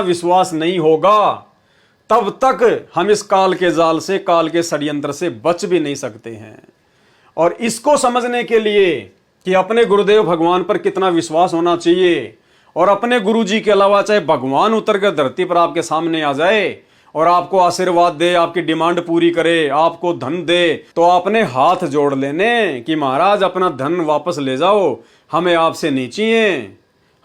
विश्वास नहीं होगा तब तक हम इस काल के जाल से, काल के षड्यंत्र से बच भी नहीं सकते हैं। और इसको समझने के लिए कि अपने गुरुदेव भगवान पर कितना विश्वास होना चाहिए, और अपने गुरु जी के अलावा चाहे भगवान उतर कर धरती पर आपके सामने आ जाए और आपको आशीर्वाद दे, आपकी डिमांड पूरी करे, आपको धन दे, तो आपने हाथ जोड़ लेने कि महाराज अपना धन वापस ले जाओ, हमें आपसे नहीं चाहिए,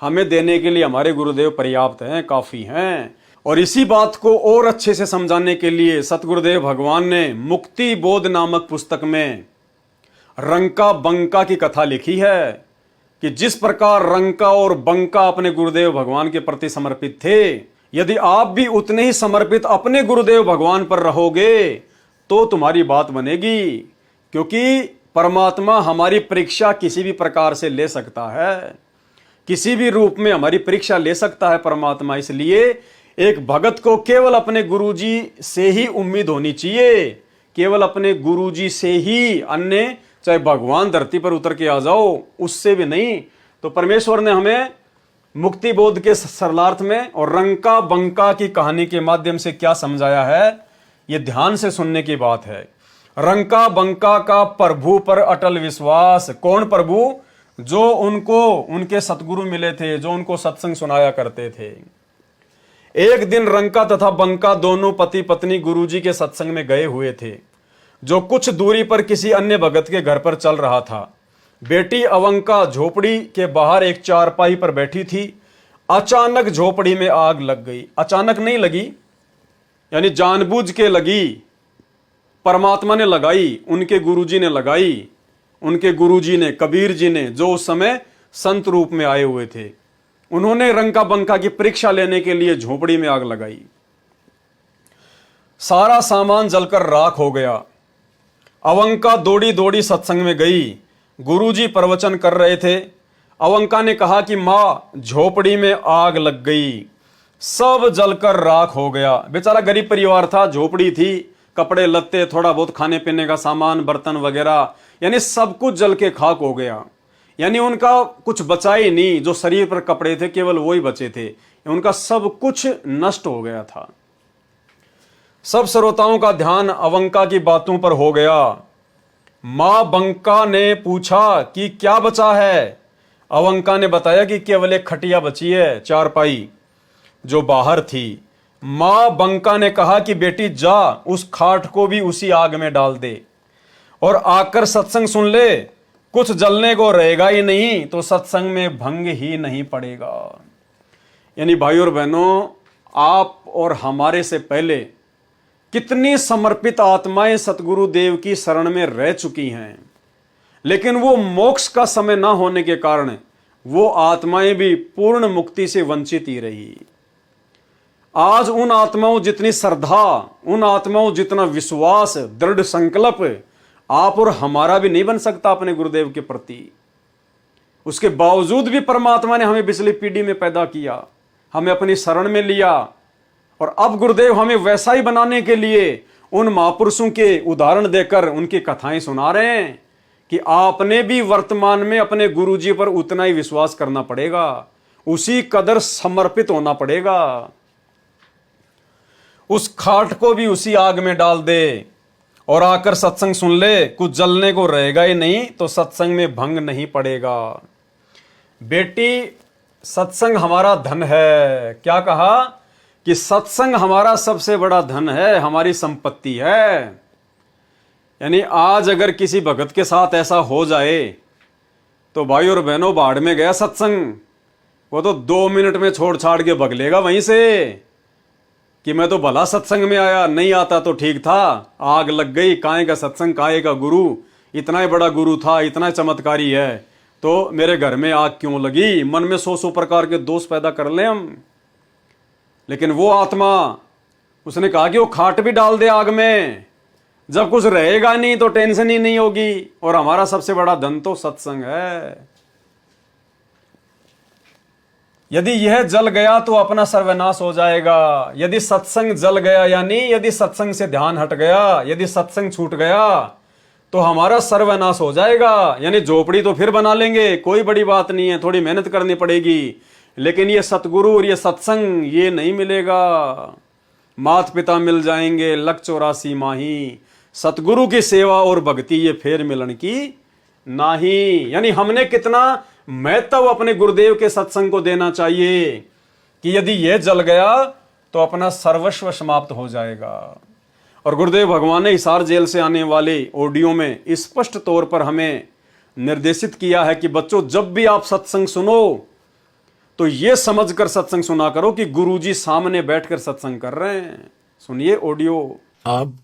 हमें देने के लिए हमारे गुरुदेव पर्याप्त हैं, काफी हैं। और इसी बात को और अच्छे से समझाने के लिए सतगुरुदेव भगवान ने मुक्ति बोध नामक पुस्तक में रंका बंका की कथा लिखी है कि जिस प्रकार रंका और बंका अपने गुरुदेव भगवान के प्रति समर्पित थे, यदि आप भी उतने ही समर्पित अपने गुरुदेव भगवान पर रहोगे तो तुम्हारी बात बनेगी। क्योंकि परमात्मा हमारी परीक्षा किसी भी प्रकार से ले सकता है, किसी भी रूप में हमारी परीक्षा ले सकता है परमात्मा। इसलिए एक भगत को केवल अपने गुरुजी से ही उम्मीद होनी चाहिए, केवल अपने गुरुजी से ही, अन्य चाहे भगवान धरती पर उतर के आ जाओ उससे भी नहीं। तो परमेश्वर ने हमें मुक्ति बोध के सरलार्थ में और रंका बंका की कहानी के माध्यम से क्या समझाया है, यह ध्यान से सुनने की बात है। रंका बंका का प्रभु पर अटल विश्वास। कौन प्रभु? जो उनको उनके सतगुरु मिले थे, जो उनको सत्संग सुनाया करते थे। एक दिन रंका तथा बंका दोनों पति पत्नी गुरुजी के सत्संग में गए हुए थे, जो कुछ दूरी पर किसी अन्य भगत के घर पर चल रहा था। बेटी अवंका झोपड़ी के बाहर एक चारपाई पर बैठी थी। अचानक झोपड़ी में आग लग गई। अचानक नहीं लगी, यानी जानबूझ के लगी, परमात्मा ने लगाई, उनके गुरुजी ने लगाई। उनके गुरुजी ने, कबीर जी ने, जो उस समय संत रूप में आए हुए थे, उन्होंने रंका बंका की परीक्षा लेने के लिए झोपड़ी में आग लगाई। सारा सामान जलकर राख हो गया। अवंका दौड़ी दौड़ी सत्संग में गई। गुरुजी प्रवचन कर रहे थे। अवंका ने कहा कि मां, झोपड़ी में आग लग गई, सब जलकर राख हो गया। बेचारा गरीब परिवार था, झोपड़ी थी, कपड़े लत्ते, थोड़ा बहुत खाने पीने का सामान, बर्तन वगैरह, यानी सब कुछ जल के खाक हो गया। यानी उनका कुछ बचा ही नहीं। जो शरीर पर कपड़े थे केवल वो ही बचे थे, उनका सब कुछ नष्ट हो गया था। सब श्रोताओं का ध्यान अवंका की बातों पर हो गया। मां बंका ने पूछा कि क्या बचा है। अवंका ने बताया कि केवल एक खटिया बची है, चारपाई, जो बाहर थी। मां बंका ने कहा कि बेटी जा, उस खाट को भी उसी आग में डाल दे और आकर सत्संग सुन ले। कुछ जलने को रहेगा ही नहीं तो सत्संग में भंग ही नहीं पड़ेगा। यानी भाई और बहनों, आप और हमारे से पहले कितनी समर्पित आत्माएं सतगुरु देव की शरण में रह चुकी हैं, लेकिन वो मोक्ष का समय ना होने के कारण वो आत्माएं भी पूर्ण मुक्ति से वंचित ही रही। आज उन आत्माओं जितनी श्रद्धा, उन आत्माओं जितना विश्वास, दृढ़ संकल्प आप और हमारा भी नहीं बन सकता अपने गुरुदेव के प्रति। उसके बावजूद भी परमात्मा ने हमें पिछली पीढ़ी में पैदा किया, हमें अपनी शरण में लिया, और अब गुरुदेव हमें वैसा ही बनाने के लिए उन महापुरुषों के उदाहरण देकर उनकी कथाएं सुना रहे हैं कि आपने भी वर्तमान में अपने गुरुजी पर उतना ही विश्वास करना पड़ेगा, उसी कदर समर्पित होना पड़ेगा। उस खाट को भी उसी आग में डाल दे और आकर सत्संग सुन ले। कुछ जलने को रहेगा ही नहीं तो सत्संग में भंग नहीं पड़ेगा। बेटी, सत्संग हमारा धन है। क्या कहा कि सत्संग हमारा सबसे बड़ा धन है, हमारी संपत्ति है। यानी आज अगर किसी भगत के साथ ऐसा हो जाए तो भाई और बहनों, बाढ़ में गया सत्संग, वो तो 2 मिनट में छोड़ छाड़ के भग लेगा वहीं से कि मैं तो भला सत्संग में आया, नहीं आता तो ठीक था, आग लग गई, काहे का सत्संग, काहे का गुरु, इतना ही बड़ा गुरु था, इतना चमत्कारी है, तो मेरे घर में आग क्यों लगी। मन में 100 प्रकार के दोष पैदा कर लें हम। लेकिन वो आत्मा, उसने कहा कि वो खाट भी डाल दे आग में, जब कुछ रहेगा नहीं तो टेंशन ही नहीं होगी। और हमारा सबसे बड़ा धन तो सत्संग है। यदि यह जल गया तो अपना सर्वनाश हो जाएगा। यदि सत्संग जल गया, यानी यदि सत्संग से ध्यान हट गया, यदि सत्संग छूट गया तो हमारा सर्वनाश हो जाएगा। यानी झोपड़ी तो फिर बना लेंगे, कोई बड़ी बात नहीं है, थोड़ी मेहनत करनी पड़ेगी, लेकिन ये सतगुरु और ये सत्संग ये नहीं मिलेगा। माता पिता मिल जाएंगे लख 84 माही, सतगुरु की सेवा और भक्ति ये फेर मिलन की नहीं। यानी हमने कितना महत्व अपने गुरुदेव के सत्संग को देना चाहिए कि यदि यह जल गया तो अपना सर्वस्व समाप्त हो जाएगा। और गुरुदेव भगवान ने हिसार जेल से आने वाले ऑडियो में स्पष्ट तौर पर हमें निर्देशित किया है कि बच्चों, जब भी आप सत्संग सुनो तो यह समझकर सत्संग सुना करो कि गुरुजी सामने बैठकर सत्संग कर रहे हैं। सुनिए ऑडियो। आप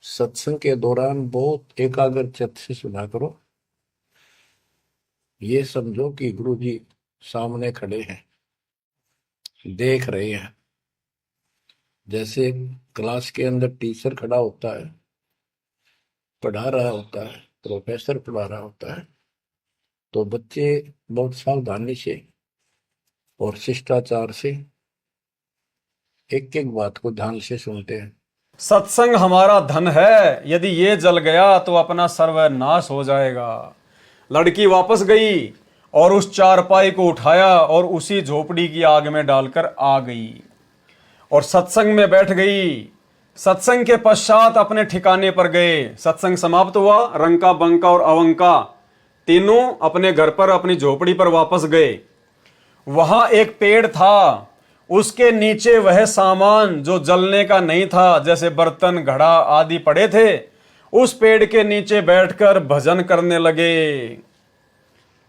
सत्संग के दौरान बहुत एकाग्र चित्त से सुना करो। ये समझो कि गुरुजी सामने खड़े हैं, देख रहे हैं। जैसे क्लास के अंदर टीचर खड़ा होता है, पढ़ा रहा होता है, प्रोफेसर पढ़ा रहा होता है, तो बच्चे बहुत सावधानी से और शिष्टाचार से एक एक बात को ध्यान से सुनते हैं। सत्संग हमारा धन है, यदि ये जल गया तो अपना सर्वनाश हो जाएगा। लड़की वापस गई और उस चारपाई को उठाया और उसी झोपड़ी की आग में डालकर आ गई और सत्संग में बैठ गई। सत्संग के पश्चात अपने ठिकाने पर गए। सत्संग समाप्त हुआ। रंका, बंका और अवंका तीनों अपने घर पर, अपनी झोपड़ी पर वापस गए। वहां एक पेड़ था, उसके नीचे वह सामान जो जलने का नहीं था, जैसे बर्तन, घड़ा आदि पड़े थे, उस पेड़ के नीचे बैठकर भजन करने लगे।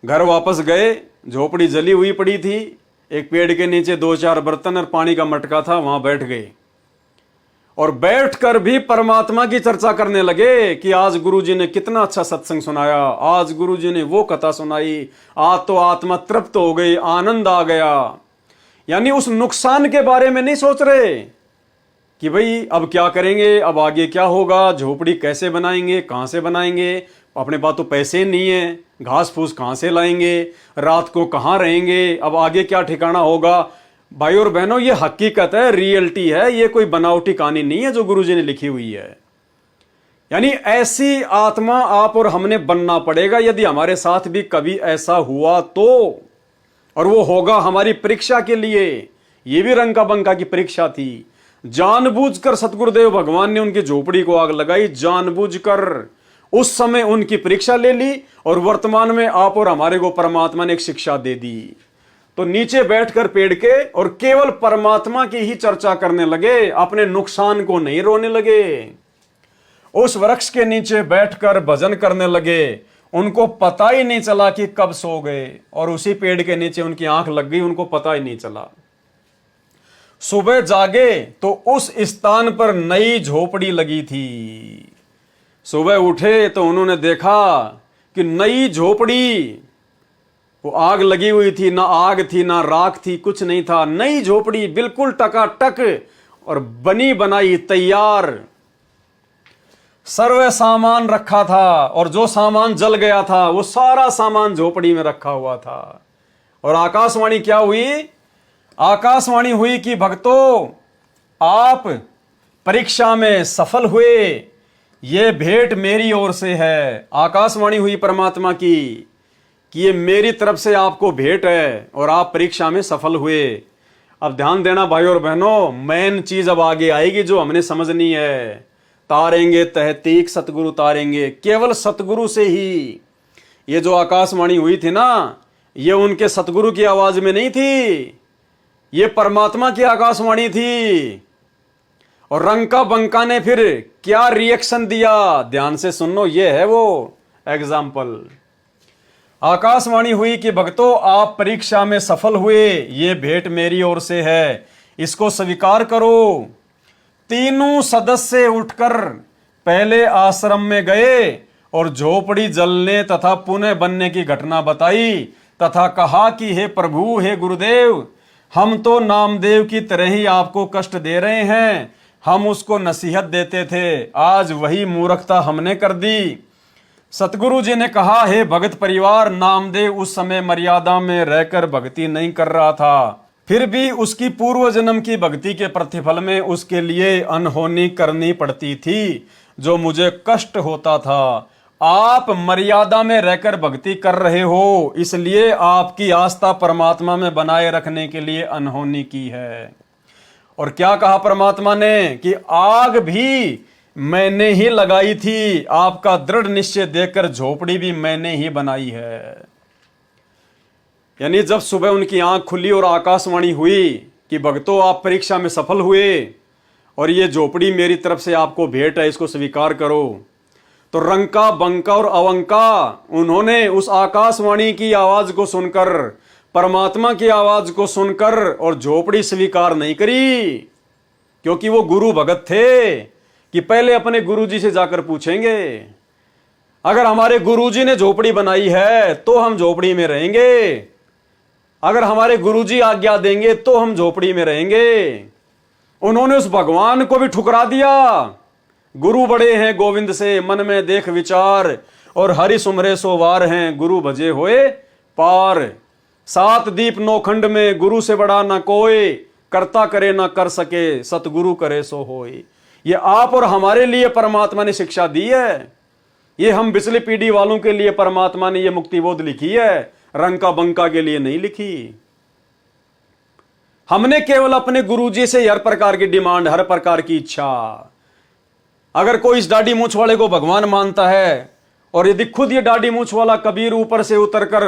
घर वापस गए, झोपड़ी जली हुई पड़ी थी, एक पेड़ के नीचे 2-4 बर्तन और पानी का मटका था, वहां बैठ गए और बैठकर भी परमात्मा की चर्चा करने लगे कि आज गुरुजी ने कितना अच्छा सत्संग सुनाया, आज गुरुजी ने वो कथा सुनाई, आज तो आत्मा तृप्त हो गई, आनंद आ गया। यानी उस नुकसान के बारे में नहीं सोच रहे कि भाई अब क्या करेंगे, अब आगे क्या होगा, झोपड़ी कैसे बनाएंगे, कहां से बनाएंगे, अपने पास तो पैसे नहीं है, घास फूस कहां से लाएंगे, रात को कहां रहेंगे, अब आगे क्या ठिकाना होगा। भाई और बहनों, ये हकीकत है, रियलिटी है, ये कोई बनावटी कहानी नहीं है जो गुरुजी ने लिखी हुई है। यानी ऐसी आत्मा आप और हमने बनना पड़ेगा यदि हमारे साथ भी कभी ऐसा हुआ तो, और वो होगा हमारी परीक्षा के लिए। ये भी रंका बंका की परीक्षा थी। जानबूझकर सतगुरुदेव भगवान ने उनकी झोपड़ी को आग लगाई, जानबूझकर उस समय उनकी परीक्षा ले ली, और वर्तमान में आप और हमारे को परमात्मा ने एक शिक्षा दे दी। तो नीचे बैठकर पेड़ के और केवल परमात्मा की ही चर्चा करने लगे, अपने नुकसान को नहीं रोने लगे। उस वृक्ष के नीचे बैठकर भजन करने लगे। उनको पता ही नहीं चला कि कब सो गए, और उसी पेड़ के नीचे उनकी आंख लग गई, उनको पता ही नहीं चला। सुबह जागे तो उस स्थान पर नई झोपड़ी लगी थी। सुबह उठे तो उन्होंने देखा कि नई झोपड़ी, वो आग लगी हुई थी, ना आग थी ना राख थी, कुछ नहीं था। नई झोपड़ी बिल्कुल टकाटक और बनी बनाई तैयार, सर्व सामान रखा था, और जो सामान जल गया था वो सारा सामान झोपड़ी में रखा हुआ था। और आकाशवाणी क्या हुई? आकाशवाणी हुई कि भक्तों, आप परीक्षा में सफल हुए, ये भेंट मेरी ओर से है। आकाशवाणी हुई परमात्मा की कि ये मेरी तरफ से आपको भेंट है और आप परीक्षा में सफल हुए। अब ध्यान देना भाई और बहनों, मेन चीज अब आगे आएगी जो हमने समझनी है। तारेंगे तहतीक सतगुरु तारेंगे, केवल सतगुरु से ही। ये जो आकाशवाणी हुई थी ना, ये उनके सतगुरु की आवाज में नहीं थी, ये परमात्मा की आकाशवाणी थी। और रंका बंका ने फिर क्या रिएक्शन दिया, ध्यान से सुनो, ये है वो एग्जाम्पल। आकाशवाणी हुई कि भक्तों, आप परीक्षा में सफल हुए, ये भेंट मेरी ओर से है, इसको स्वीकार करो। तीनों सदस्य उठकर पहले आश्रम में गए और झोपड़ी जलने तथा पुनः बनने की घटना बताई, तथा कहा कि हे प्रभु, हे गुरुदेव, हम तो नामदेव की तरह ही आपको कष्ट दे रहे हैं, हम उसको नसीहत देते थे, आज वही मूर्खता हमने कर दी। सतगुरु जी ने कहा, हे भगत परिवार, नामदेव उस समय मर्यादा में रहकर भक्ति नहीं कर रहा था, फिर भी उसकी पूर्व जन्म की भक्ति के प्रतिफल में उसके लिए अनहोनी करनी पड़ती थी, जो मुझे कष्ट होता था। आप मर्यादा में रहकर भक्ति कर रहे हो, इसलिए आपकी आस्था परमात्मा में बनाए रखने के लिए अनहोनी की है। और क्या कहा परमात्मा ने कि आग भी मैंने ही लगाई थी, आपका दृढ़ निश्चय देखकर झोपड़ी भी मैंने ही बनाई है। यानी जब सुबह उनकी आंख खुली और आकाशवाणी हुई कि भक्तों आप परीक्षा में सफल हुए और ये झोपड़ी मेरी तरफ से आपको भेंट है, इसको स्वीकार करो, तो रंका बंका और अवंका उन्होंने उस आकाशवाणी की आवाज को सुनकर, परमात्मा की आवाज को सुनकर और झोपड़ी स्वीकार नहीं करी, क्योंकि वो गुरु भगत थे कि पहले अपने गुरुजी से जाकर पूछेंगे। अगर हमारे गुरुजी ने झोपड़ी बनाई है तो हम झोपड़ी में रहेंगे, अगर हमारे गुरुजी आज्ञा देंगे तो हम झोपड़ी में रहेंगे। उन्होंने उस भगवान को भी ठुकरा दिया। गुरु बड़े हैं गोविंद से मन में देख विचार, और हरि सुमरे सो वार हैं गुरु भजे होए पार। सात दीप नौखंड में गुरु से बड़ा ना कोई, करता करे ना कर सके सतगुरु करे सो होए। ये आप और हमारे लिए परमात्मा ने शिक्षा दी है, ये हम पिछली पीढ़ी वालों के लिए परमात्मा ने ये मुक्ति बोध लिखी है, रंका बंका के लिए नहीं लिखी। हमने केवल अपने गुरुजी से हर प्रकार की डिमांड, हर प्रकार की इच्छा। अगर कोई इस दाढ़ी मूछ वाले को भगवान मानता है और यदि खुद ये दाढ़ी मूछ वाला कबीर ऊपर से उतरकर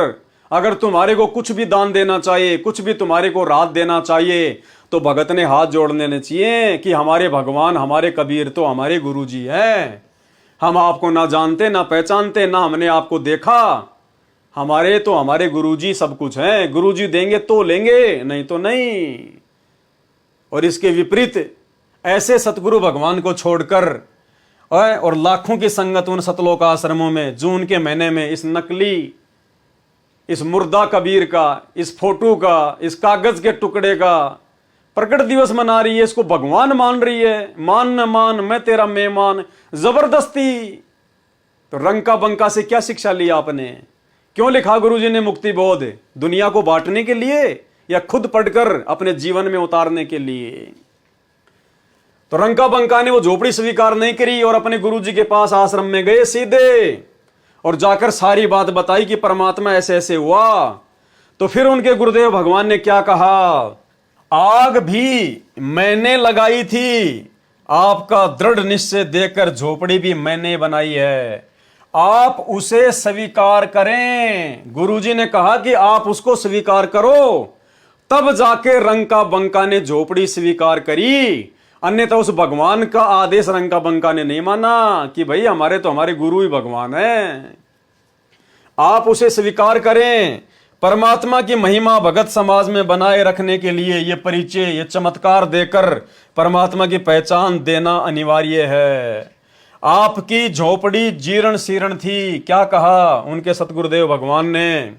अगर तुम्हारे को कुछ भी दान देना चाहिए, कुछ भी तुम्हारे को राहत देना चाहिए, तो भगत ने हाथ जोड़ लेने चाहिए कि हमारे भगवान, हमारे कबीर तो हमारे गुरुजी हैं। हम आपको ना जानते ना पहचानते, ना हमने आपको देखा, हमारे तो हमारे गुरुजी सब कुछ हैं। गुरुजी देंगे तो लेंगे, नहीं तो नहीं। और इसके विपरीत ऐसे सतगुरु भगवान को छोड़कर और लाखों की संगत उन सतलोक आश्रमों में जून के महीने में इस नकली, इस मुर्दा कबीर का, इस फोटो का, इस कागज के टुकड़े का प्रकट दिवस मना रही है, इसको भगवान मान रही है। मान न मान मैं तेरा मेहमान, जबरदस्ती। तो रंका बंका से क्या शिक्षा ली आपने? क्यों लिखा गुरुजी ने मुक्ति बोध? दुनिया को बांटने के लिए या खुद पढ़कर अपने जीवन में उतारने के लिए? तो रंका बंका ने वो झोपड़ी स्वीकार नहीं करी और अपने गुरुजी के पास आश्रम में गए सीधे, और जाकर सारी बात बताई कि परमात्मा ऐसे ऐसे हुआ। तो फिर उनके गुरुदेव भगवान ने क्या कहा? आग भी मैंने लगाई थी, आपका दृढ़ निश्चय देखकर झोपड़ी भी मैंने बनाई है, आप उसे स्वीकार करें। गुरुजी ने कहा कि आप उसको स्वीकार करो, तब जाके रंका बंका ने झोपड़ी स्वीकार करी। अन्यथा उस भगवान का आदेश रंका बंका ने नहीं माना कि भाई हमारे तो हमारे गुरु ही भगवान हैं, आप उसे स्वीकार करें। परमात्मा की महिमा भगत समाज में बनाए रखने के लिए ये परिचय, ये चमत्कार देकर परमात्मा की पहचान देना अनिवार्य है। आपकी झोपड़ी जीर्ण शीर्ण थी, क्या कहा उनके सतगुरुदेव भगवान ने?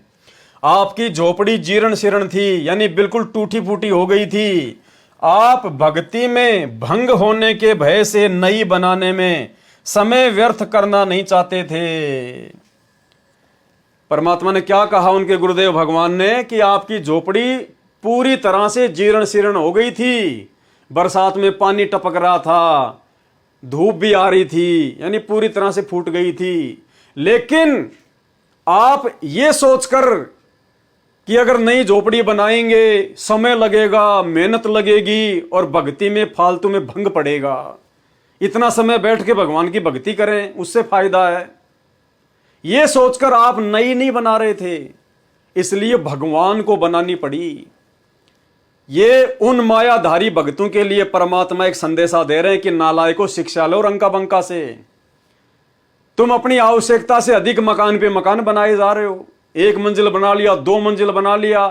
आपकी झोपड़ी जीर्ण शीर्ण थी, यानी बिल्कुल टूटी फूटी हो गई थी। आप भक्ति में भंग होने के भय से नई बनाने में समय व्यर्थ करना नहीं चाहते थे। परमात्मा ने क्या कहा उनके गुरुदेव भगवान ने कि आपकी झोपड़ी पूरी तरह से जीर्ण शीर्ण हो गई थी, बरसात में पानी टपक रहा था, धूप भी आ रही थी, यानी पूरी तरह से फूट गई थी। लेकिन आप ये सोचकर कि अगर नई झोपड़ी बनाएंगे समय लगेगा, मेहनत लगेगी और भक्ति में फालतू में भंग पड़ेगा, इतना समय बैठ के भगवान की भक्ति करें उससे फायदा है, ये सोचकर आप नई नहीं बना रहे थे, इसलिए भगवान को बनानी पड़ी। ये उन मायाधारी भक्तों के लिए परमात्मा एक संदेशा दे रहे हैं कि नालायकों शिक्षा लो रंका बंका से। तुम अपनी आवश्यकता से अधिक मकान पे मकान बनाए जा रहे हो। एक मंजिल बना लिया, दो मंजिल बना लिया,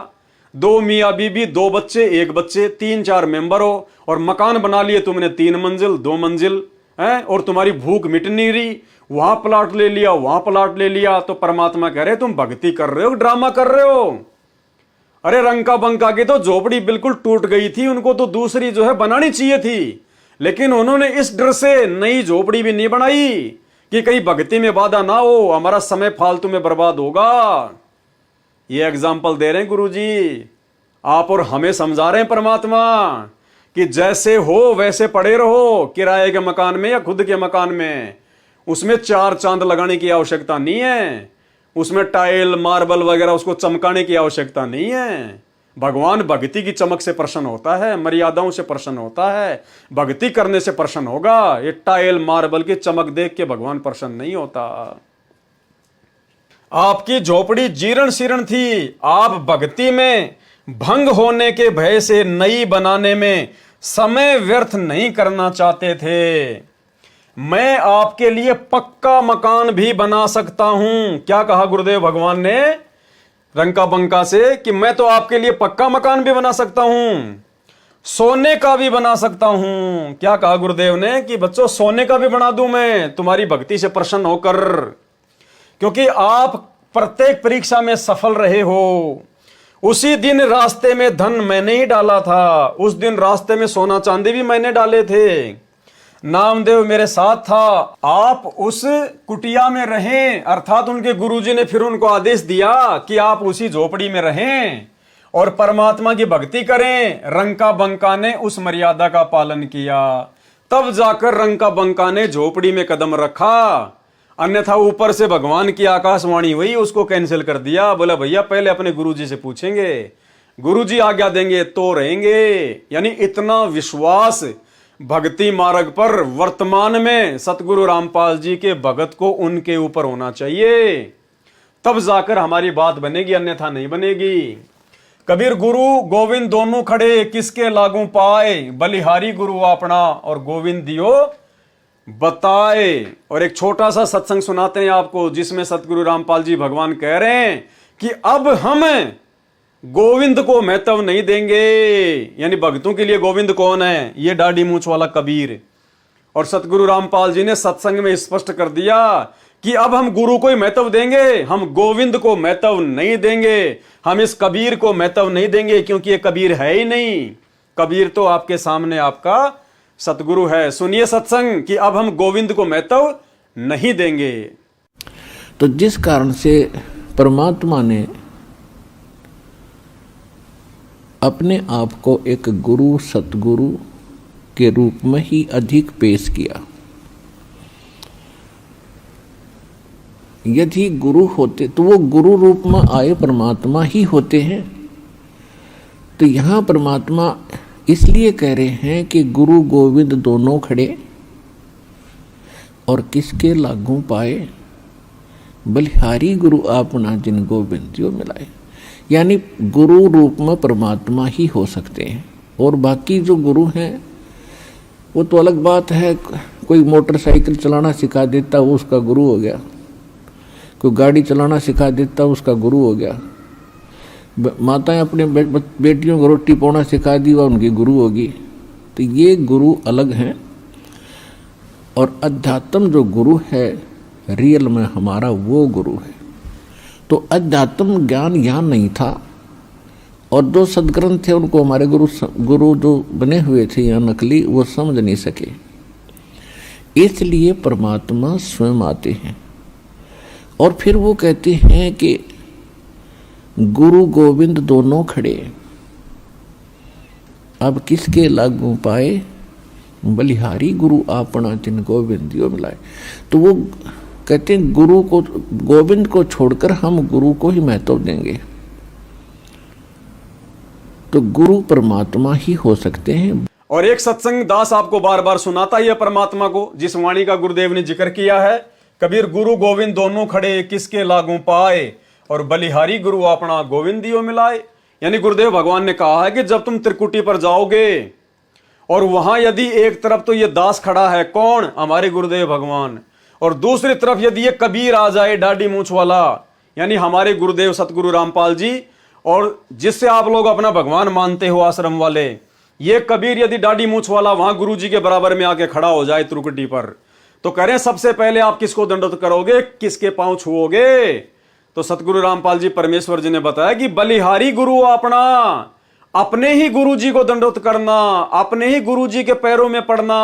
दो मियाँ बीबी, दो बच्चे, एक बच्चे, 3-4 मेंबर हो, और मकान बना लिए तुमने 3 मंजिल, 2 मंजिल है, और तुम्हारी भूख मिट नहीं रही, वहां प्लाट ले लिया, वहां प्लाट ले लिया। तो परमात्मा कह रहे तुम भक्ति कर रहे हो, ड्रामा कर रहे हो। अरे रंका बंका की तो झोपड़ी बिल्कुल टूट गई थी, उनको तो दूसरी जो है बनानी चाहिए थी, लेकिन उन्होंने इस डर से नई झोपड़ी भी नहीं बनाई कि कहीं भक्ति में बाधा ना हो, हमारा समय फालतू में बर्बाद होगा। ये एग्जाम्पल दे रहे हैं गुरुजी, आप और हमें समझा रहे हैं परमात्मा कि जैसे हो वैसे पड़े रहो, किराए के मकान में या खुद के मकान में। उसमें चार चांद लगाने की आवश्यकता नहीं है, उसमें टाइल मार्बल वगैरह उसको चमकाने की आवश्यकता नहीं है। भगवान भक्ति की चमक से प्रसन्न होता है, मर्यादाओं से प्रसन्न होता है, भक्ति करने से प्रसन्न होगा। ये टाइल मार्बल की चमक देख के भगवान प्रसन्न नहीं होता। आपकी झोपड़ी जीर्ण शीर्ण थी, आप भक्ति में भंग होने के भय से नई बनाने में समय व्यर्थ नहीं करना चाहते थे। मैं आपके लिए पक्का मकान भी बना सकता हूं। क्या कहा गुरुदेव भगवान ने रंका बंका से कि मैं तो आपके लिए पक्का मकान भी बना सकता हूं, सोने का भी बना सकता हूं। क्या कहा गुरुदेव ने कि बच्चों सोने का भी बना दूं मैं तुम्हारी भक्ति से प्रसन्न होकर, क्योंकि आप प्रत्येक परीक्षा में सफल रहे हो। उसी दिन रास्ते में धन मैंने ही डाला था, उस दिन रास्ते में सोना चांदी भी मैंने डाले थे, नामदेव मेरे साथ था। आप उस कुटिया में रहें, अर्थात उनके गुरुजी ने फिर उनको आदेश दिया कि आप उसी झोपड़ी में रहें और परमात्मा की भक्ति करें। रंका बंका ने उस मर्यादा का पालन किया, तब जाकर रंका बंका ने झोपड़ी में कदम रखा। अन्यथा ऊपर से भगवान की आकाशवाणी हुई, उसको कैंसिल कर दिया। बोला भैया पहले अपने गुरुजी से पूछेंगे, गुरुजी आज्ञा देंगे तो रहेंगे। यानी इतना विश्वास भक्ति मार्ग पर वर्तमान में सतगुरु रामपाल जी के भगत को उनके ऊपर होना चाहिए, तब जाकर हमारी बात बनेगी, अन्यथा नहीं बनेगी। कबीर गुरु गोविंद दोनों खड़े किसके लागू पाए, बलिहारी गुरु अपना और गोविंद दियो बताए। और एक छोटा सा सत्संग सुनाते हैं आपको, जिसमें सतगुरु रामपाल जी भगवान कह रहे हैं कि अब हम गोविंद को महत्व नहीं देंगे। यानी भक्तों के लिए गोविंद कौन है, ये दाढ़ी मूंछ वाला कबीर। और सतगुरु रामपाल जी ने सत्संग में स्पष्ट कर दिया कि अब हम गुरु को ही महत्व देंगे, हम गोविंद को महत्व नहीं देंगे, हम इस कबीर को महत्व नहीं देंगे, क्योंकि ये कबीर है ही नहीं। कबीर तो आपके सामने आपका सतगुरु है। सुनिए सत्संग कि अब हम गोविंद को महत्व नहीं देंगे। तो जिस कारण से परमात्मा ने अपने आप को एक गुरु सतगुरु के रूप में ही अधिक पेश किया। यदि गुरु होते तो वो गुरु रूप में आए परमात्मा ही होते हैं। तो यहाँ परमात्मा इसलिए कह रहे हैं कि गुरु गोविंद दोनों खड़े और किसके लागू पाए, बलिहारी गुरु आपना जिन गोविंद जो मिलाए। यानी गुरु रूप में परमात्मा ही हो सकते हैं, और बाकी जो गुरु हैं वो तो अलग बात है। कोई मोटरसाइकिल चलाना सिखा देता वो उसका गुरु हो गया, कोई गाड़ी चलाना सिखा देता उसका गुरु हो गया, माताएं अपने बेटियों को रोटी पौना सिखा दी वह उनकी गुरु होगी। तो ये गुरु अलग हैं, और अध्यात्म जो गुरु है रियल में हमारा वो गुरु है। तो अध्यात्म ज्ञान यहाँ नहीं था, और जो सदग्रंथ थे उनको हमारे गुरु जो बने हुए थे यहाँ नकली, वो समझ नहीं सके। इसलिए परमात्मा स्वयं आते हैं और फिर वो कहते हैं कि गुरु गोविंद दोनों खड़े, अब किसके लागू पाए, बलिहारी गुरु आपना जिन गोविंदियों मिलाए। तो वो कहते हैं गुरु को, गोविंद को छोड़कर हम गुरु को ही महत्व देंगे। तो गुरु परमात्मा ही हो सकते हैं। और एक सत्संग दास आपको बार बार सुनाता ही है परमात्मा को, जिस वाणी का गुरुदेव ने जिक्र किया है, कबीर गुरु गोविंद दोनों खड़े किसके लागू पाए और बलिहारी गुरु अपना गोविंदियों मिलाए। यानी गुरुदेव भगवान ने कहा है कि जब तुम त्रिकुटी पर जाओगे और वहां यदि एक तरफ तो ये दास खड़ा है, कौन, हमारे गुरुदेव भगवान, और दूसरी तरफ यदि ये कबीर आ जाए दाढ़ी मूंछ वाला, यानी हमारे गुरुदेव सतगुरु रामपाल जी, और जिससे आप लोग अपना भगवान मानते हो आश्रम वाले, ये कबीर यदि दाढ़ी मूंछ वाला वहां गुरु जी के बराबर में आके खड़ा हो जाए त्रिकुटी पर, तो करें सबसे पहले आप किसको दंडवत करोगे, किसके पांव छुओगे। तो सतगुरु रामपाल जी परमेश्वर जी ने बताया कि बलिहारी गुरु अपना, अपने ही गुरु जी को दंडवत करना, अपने ही गुरु जी के पैरों में पड़ना।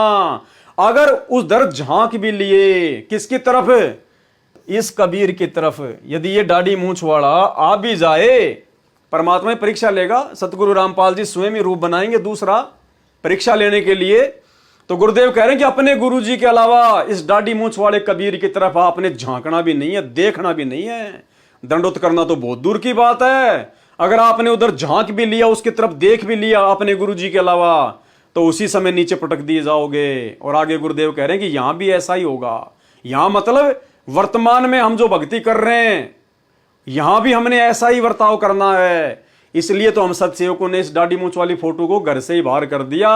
अगर उधर झांक भी लिए किसकी तरफ, इस कबीर की तरफ, यदि ये दाढ़ी मूंछ वाला आ भी जाए, परमात्मा परीक्षा लेगा। सतगुरु रामपाल जी स्वयं ही रूप बनाएंगे दूसरा परीक्षा लेने के लिए। तो गुरुदेव कह रहे हैं कि अपने गुरु जी के अलावा इस दाढ़ी मूंछ वाले कबीर की तरफ आपने झांकना भी नहीं है, देखना भी नहीं है। दंडोत करना तो बहुत दूर की बात है। अगर आपने उधर झांक भी लिया, उसकी तरफ देख भी लिया अपने गुरु जी के अलावा, तो उसी समय नीचे पटक दिए जाओगे। और आगे गुरुदेव कह रहे हैं कि यहां भी ऐसा ही होगा। यहां मतलब वर्तमान में हम जो भक्ति कर रहे हैं, यहां भी हमने ऐसा ही बर्ताव करना है। इसलिए तो हम सत्सेवकों ने इस दाढ़ी मूंछ वाली फोटो को घर से ही बाहर कर दिया।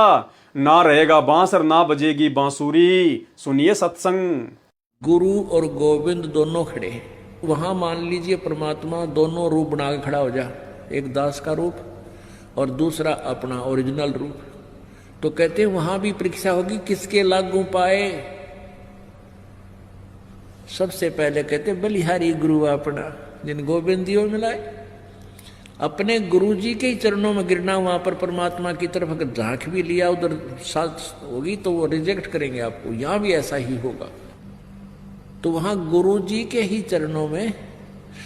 ना रहेगा बांस और ना बजेगी बांसुरी, सुनिए सत्संग। गुरु और गोविंद दोनों खड़े हैं। वहां मान लीजिए परमात्मा दोनों रूप बना के खड़ा हो जा, एक दास का रूप और दूसरा अपना ओरिजिनल रूप। तो कहते हैं वहां भी परीक्षा होगी, किसके लागू पाए। सबसे पहले कहते बलिहारी गुरु अपना, जिन गोविंद दियो मिलाए। अपने गुरु जी के ही चरणों में गिरना। वहां पर परमात्मा की तरफ अगर झांक भी लिया, उधर साथ होगी तो वो रिजेक्ट करेंगे आपको। यहां भी ऐसा ही होगा। तो वहां गुरु जी के ही चरणों में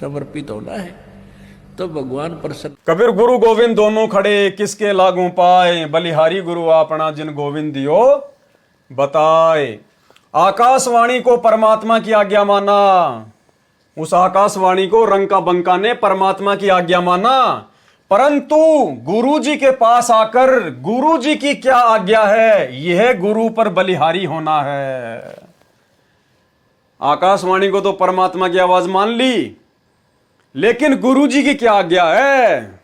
समर्पित होना है, तो भगवान प्रसन्न। कबीर गुरु गोविंद दोनों खड़े, किसके लागू पाए। बलिहारी गुरु अपना, जिन गोविंद दियो बताए। आकाशवाणी को परमात्मा की आज्ञा माना। उस आकाशवाणी को रंका बंका ने परमात्मा की आज्ञा माना, परंतु गुरु जी के पास आकर गुरु जी की क्या आज्ञा है, यह गुरु पर बलिहारी होना है। आकाशवाणी को तो परमात्मा की आवाज मान ली, लेकिन गुरु जी की क्या आज्ञा है।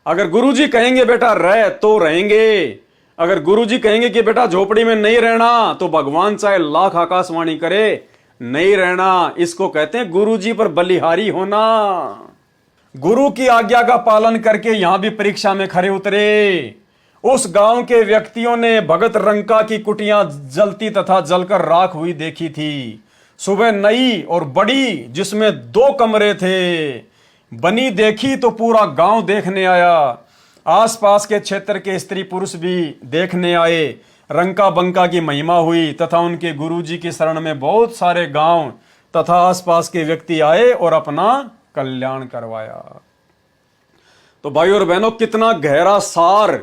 अगर गुरु जी कहेंगे बेटा रह तो रहेंगे, अगर गुरु जी कहेंगे कि बेटा झोपड़ी में नहीं रहना, तो भगवान चाहे लाख आकाशवाणी करे, नहीं रहना। इसको कहते हैं गुरु जी पर बलिहारी होना। गुरु की आज्ञा का पालन करके यहां भी परीक्षा में खरे उतरे। उस गांव के व्यक्तियों ने भगत रंका की कुटियां जलती तथा जलकर राख हुई देखी थी। सुबह नई और बड़ी, जिसमें 2 कमरे थे, बनी देखी तो पूरा गांव देखने आया। आसपास के क्षेत्र के स्त्री पुरुष भी देखने आए। रंका बंका की महिमा हुई तथा उनके गुरुजी की शरण में बहुत सारे गांव तथा आसपास के व्यक्ति आए और अपना कल्याण करवाया। तो भाई और बहनों, कितना गहरा सार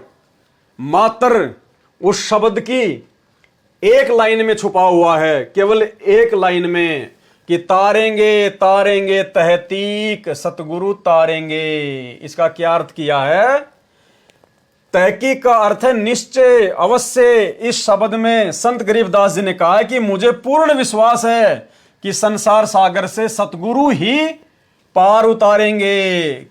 मात्र उस शब्द की एक लाइन में छुपा हुआ है, केवल एक लाइन में, कि तारेंगे तारेंगे तहतीक सतगुरु तारेंगे। इसका क्या अर्थ किया है? तहकीक का अर्थ है निश्चय, अवश्य। इस शब्द में संत गरीबदास जी ने कहा है कि मुझे पूर्ण विश्वास है कि संसार सागर से सतगुरु ही पार उतारेंगे।